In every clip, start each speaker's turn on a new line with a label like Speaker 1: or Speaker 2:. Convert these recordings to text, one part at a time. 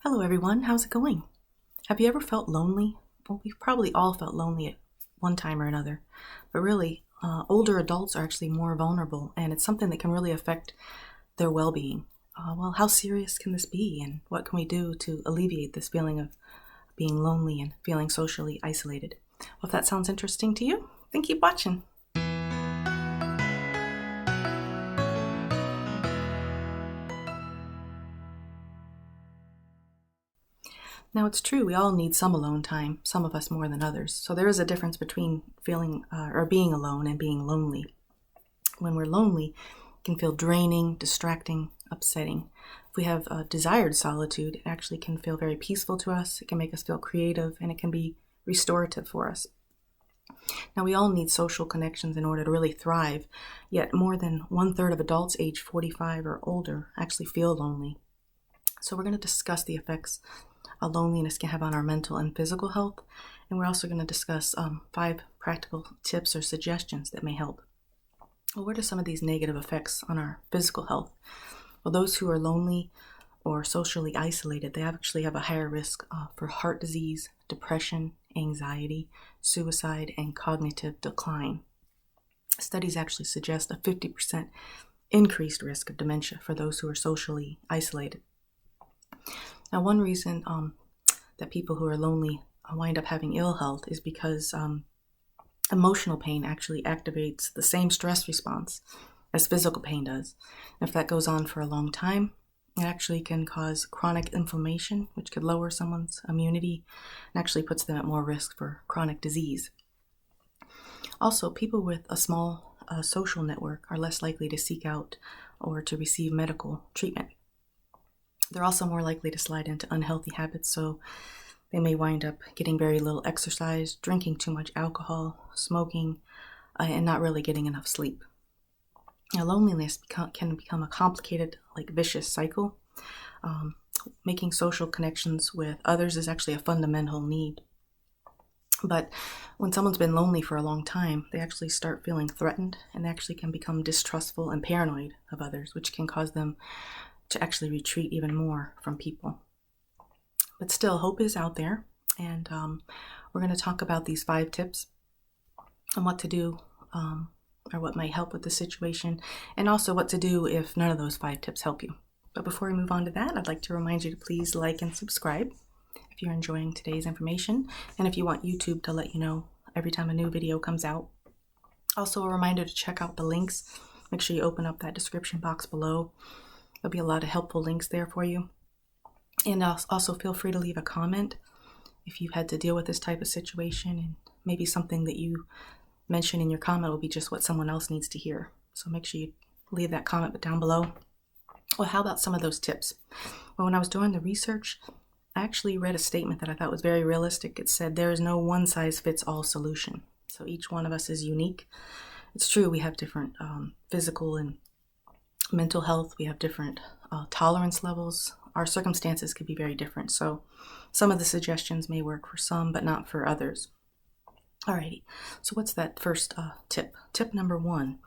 Speaker 1: Hello everyone, how's it going? Have you ever felt lonely? Well, we've probably all felt lonely at one time or another, but really, older adults are actually more vulnerable, and it's something that can really affect their well-being. Well, how serious can this be, and what can we do to alleviate this feeling of being lonely and feeling socially isolated? Well, if that sounds interesting to you, then keep watching. Now, it's true, we all need some alone time, some of us more than others. So there is a difference between feeling or being alone and being lonely. When we're lonely, it can feel draining, distracting, upsetting. If we have desired solitude, it actually can feel very peaceful to us. It can make us feel creative, and it can be restorative for us. Now, we all need social connections in order to really thrive, yet more than 1/3 of adults age 45 or older actually feel lonely. So we're going to discuss the effects loneliness can have on our mental and physical health, and we're also going to discuss 5 practical tips or suggestions that may help. Well, what are some of these negative effects on our physical health? Well, those who are lonely or socially isolated, they actually have a higher risk for heart disease, depression, anxiety, suicide, and cognitive decline. Studies actually suggest a 50% increased risk of dementia for those who are socially isolated. Now, one reason that people who are lonely wind up having ill health is because emotional pain actually activates the same stress response as physical pain does. And if that goes on for a long time, it actually can cause chronic inflammation, which could lower someone's immunity and actually puts them at more risk for chronic disease. Also, people with a small social network are less likely to seek out or to receive medical treatment. They're also more likely to slide into unhealthy habits, so they may wind up getting very little exercise, drinking too much alcohol, smoking, and not really getting enough sleep. Now, loneliness can become a complicated, vicious cycle. Making social connections with others is actually a fundamental need. But when someone's been lonely for a long time, they actually start feeling threatened, and they actually can become distrustful and paranoid of others, which can cause them to actually retreat even more from people. But still, hope is out there, and we're going to talk about these 5 tips on what to do or what might help with the situation, and also what to do if none of those 5 tips help you. But before we move on to that, I'd like to remind you to please like and subscribe if you're enjoying today's information, and if you want YouTube to let you know every time a new video comes out. Also, a reminder to check out the links. Make sure you open up that description box below. There'll be a lot of helpful links there for you. And also feel free to leave a comment if you've had to deal with this type of situation, and maybe something that you mention in your comment will be just what someone else needs to hear. So make sure you leave that comment down below. Well, how about some of those tips? Well, when I was doing the research, I actually read a statement that I thought was very realistic. It said there is no one-size-fits-all solution. So each one of us is unique. It's true, we have different physical and mental health. We have different tolerance levels. Our circumstances could be very different. So some of the suggestions may work for some, but not for others. Alrighty, so what's that first tip? Tip number 1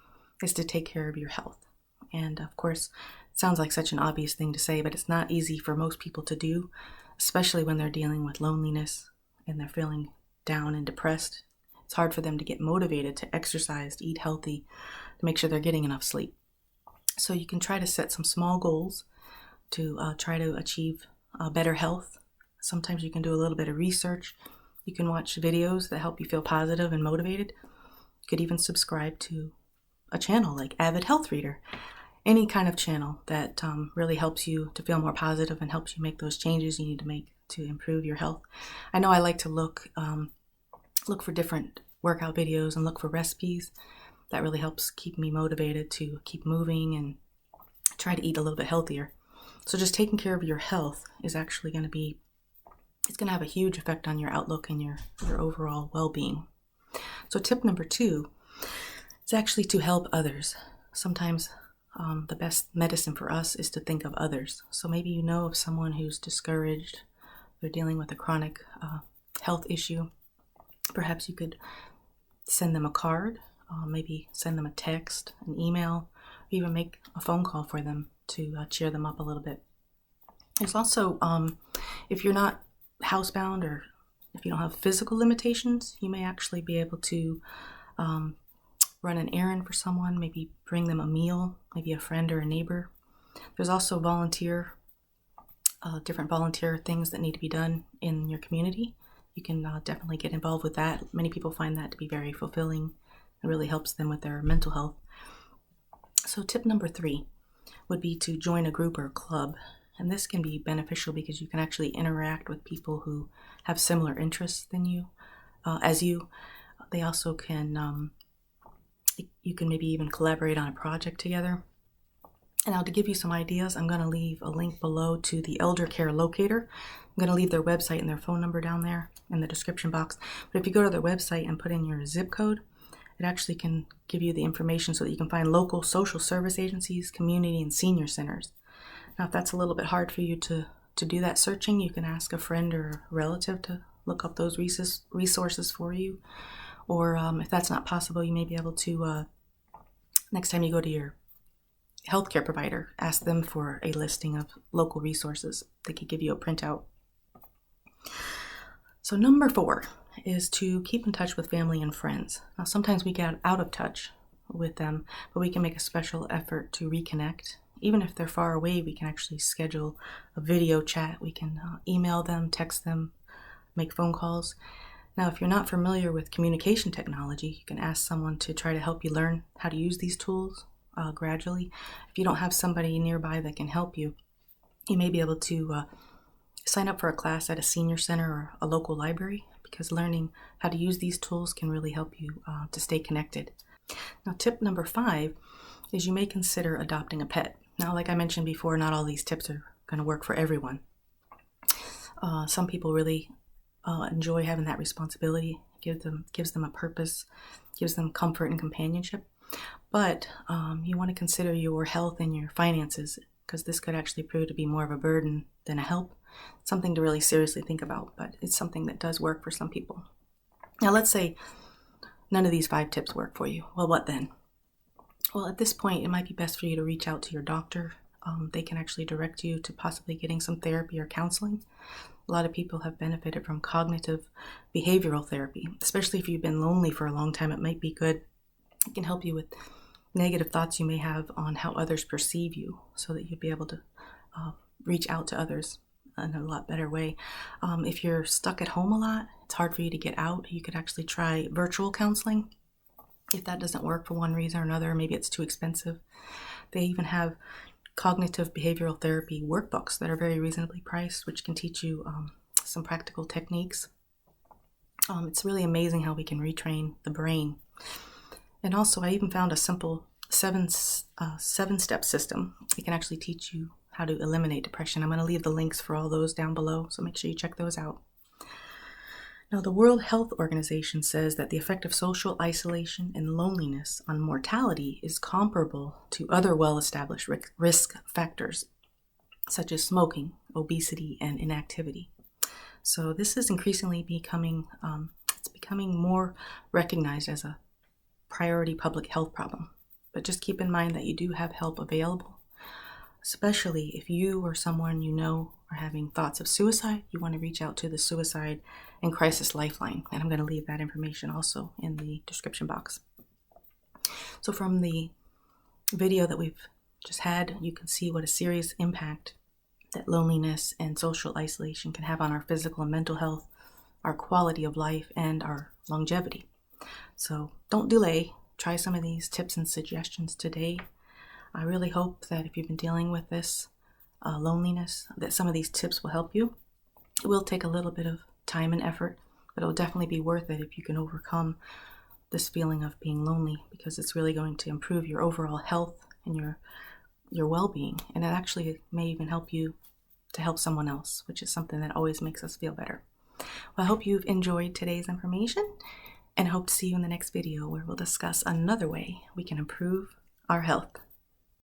Speaker 1: is to take care of your health. And of course, it sounds like such an obvious thing to say, but it's not easy for most people to do, especially when they're dealing with loneliness and they're feeling down and depressed. It's hard for them to get motivated to exercise, to eat healthy, to make sure they're getting enough sleep. So you can try to set some small goals to try to achieve better health. Sometimes you can do a little bit of research. You can watch videos that help you feel positive and motivated. You could even subscribe to a channel like Avid Health Reader. Any kind of channel that really helps you to feel more positive and helps you make those changes you need to make to improve your health. I know I like to look for different workout videos and look for recipes. That really helps keep me motivated to keep moving and try to eat a little bit healthier. So just taking care of your health is actually going to have a huge effect on your outlook and your overall well-being. So tip number 2 is actually to help others. Sometimes the best medicine for us is to think of others. So maybe you know of someone who's discouraged, they're dealing with a chronic health issue. Perhaps you could send them a card, maybe send them a text, an email, or even make a phone call for them to cheer them up a little bit. There's also If you're not housebound or if you don't have physical limitations, you may actually be able to run an errand for someone, maybe bring them a meal, maybe a friend or a neighbor. There's also different volunteer things that need to be done in your community. You can definitely get involved with that. Many people find that to be very fulfilling. It really helps them with their mental health. So tip number 3 would be to join a group or a club. And this can be beneficial because you can actually interact with people who have similar interests than you, as you. They also can, you can maybe even collaborate on a project together. And now to give you some ideas, I'm going to leave a link below to the Eldercare Locator. I'm going to leave their website and their phone number down there in the description box. But if you go to their website and put in your zip code, it actually can give you the information so that you can find local social service agencies, community, and senior centers. Now, if that's a little bit hard for you to do that searching, you can ask a friend or a relative to look up those resources for you. Or if that's not possible, you may be able to, next time you go to your healthcare provider, ask them for a listing of local resources. They could give you a printout. So number 4 is to keep in touch with family and friends. Now, sometimes we get out of touch with them, but we can make a special effort to reconnect. Even if they're far away, we can actually schedule a video chat. We can email them, text them, make phone calls. Now, if you're not familiar with communication technology, you can ask someone to try to help you learn how to use these tools gradually. If you don't have somebody nearby that can help you, you may be able to sign up for a class at a senior center or a local library, because learning how to use these tools can really help you to stay connected. Now, tip number 5 is you may consider adopting a pet. Now, like I mentioned before, not all these tips are going to work for everyone. Some people really enjoy having that responsibility, gives them a purpose, gives them comfort and companionship. But you want to consider your health and your finances, because this could actually prove to be more of a burden than a help. Something to really seriously think about, but it's something that does work for some people. Now, let's say none of these 5 tips work for you. Well, what then? Well, at this point, it might be best for you to reach out to your doctor. They can actually direct you to possibly getting some therapy or counseling. A lot of people have benefited from cognitive behavioral therapy, especially if you've been lonely for a long time. It might be good. It can help you with negative thoughts you may have on how others perceive you, so that you'll be able to reach out to others in a lot better way. If you're stuck at home a lot, it's hard for you to get out, you could actually try virtual counseling. If that doesn't work for one reason or another, maybe it's too expensive. They even have cognitive behavioral therapy workbooks that are very reasonably priced, which can teach you some practical techniques. It's really amazing how we can retrain the brain. And also, I even found a simple seven-step system. It can actually teach you how to eliminate depression. I'm going to leave the links for all those down below, so make sure you check those out. Now, the World Health Organization says that the effect of social isolation and loneliness on mortality is comparable to other well-established risk factors, such as smoking, obesity, and inactivity. So this is increasingly becoming more recognized as a priority public health problem. But just keep in mind that you do have help available, especially if you or someone you know are having thoughts of suicide. You want to reach out to the Suicide and Crisis Lifeline, and I'm going to leave that information also in the description box. So from the video that we've just had, you can see what a serious impact that loneliness and social isolation can have on our physical and mental health, our quality of life, and our longevity. So don't delay. Try some of these tips and suggestions today. I really hope that if you've been dealing with this loneliness, that some of these tips will help you. It will take a little bit of time and effort, but it will definitely be worth it if you can overcome this feeling of being lonely, because it's really going to improve your overall health and your well-being. And it actually may even help you to help someone else, which is something that always makes us feel better. Well, I hope you've enjoyed today's information, and I hope to see you in the next video where we'll discuss another way we can improve our health.